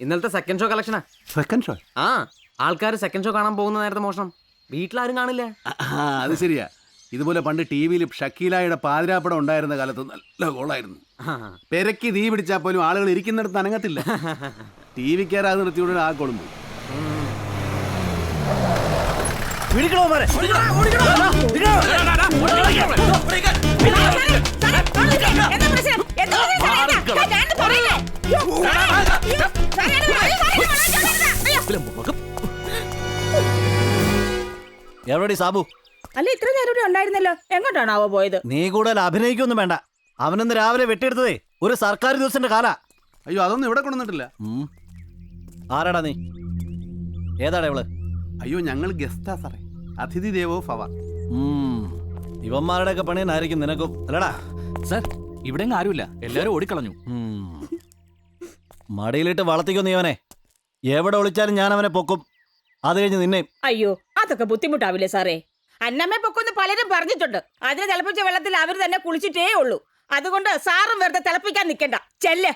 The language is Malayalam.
ഇന്നലത്തെ സെക്കൻഡ് ഷോ കളക്ഷനാ. Second show? ആ, ആൾക്കാർ സെക്കൻഡ് ഷോ കാണാൻ പോകുന്ന നേരത്തെ മോഷണം. വീട്ടിലാരും കാണില്ല. അത് ശരിയാ. ഇതുപോലെ പണ്ട് ടി വിയിൽ ഷക്കീലായുടെ പാതിരാപ്പടം ഉണ്ടായിരുന്ന കാലത്ത് നല്ല ഗോളായിരുന്നു. പെരക്കി തീ പിടിച്ചാൽ പോലും ആളുകൾ ഇരിക്കുന്നിടത്ത് അനങ്ങത്തില്ല. ടി വിക്കാരാത് നിർത്തിയോടെ ആ കോളും പോയി. എവിടെ സാബു? അല്ല, ഇത്ര നേരം ഇവിടെ ഉണ്ടായിരുന്നല്ലോ. എങ്ങോട്ടാണാവോ പോയത്? നീ കൂടുതൽ അഭിനയിക്കൊന്നും വേണ്ട. അവനൊന്ന് രാവിലെ വെട്ടിയെടുത്തതേ ഒരു സർക്കാർ ദിവസത്തിന്റെ കാല. അയ്യോ, അതൊന്നും ഇവിടെ കൊണ്ടുവന്നിട്ടില്ല. ആരാടാ നീ? ഏതാടാ ഇവള്? അയ്യോ, ഞങ്ങൾ ഗസ്റ്റാ സാറേ. അതിഥി ദേവോ ഭവ. ഇവന്മാരുടെ ഒക്കെ പണിയെന്നായിരിക്കും നിനക്കും അല്ലടാ? സർ, ഇവിടെ ആരുമില്ല, എല്ലാരും ഓടിക്കളഞ്ഞു. മടിയിലിട്ട് വളർത്തിക്കോ നീ അവനെ. എവിടെ ഒളിച്ചാലും ഞാൻ അവനെ പൊക്കും. അത് കഴിഞ്ഞ് നിന്നെ. അയ്യോ, അതൊക്കെ ബുദ്ധിമുട്ടാവില്ലേ സാറേ? അന്നമ്മേ പൊക്കൊന്ന് പലരും പറഞ്ഞിട്ടുണ്ട്. അതിന് തിളപ്പിച്ച വെള്ളത്തിൽ അവർ തന്നെ കുളിച്ചിട്ടേ ഉള്ളൂ. അതുകൊണ്ട് സാറും വെറുതെ തിളപ്പിക്കാൻ നിൽക്കണ്ട. ചെല്ല്.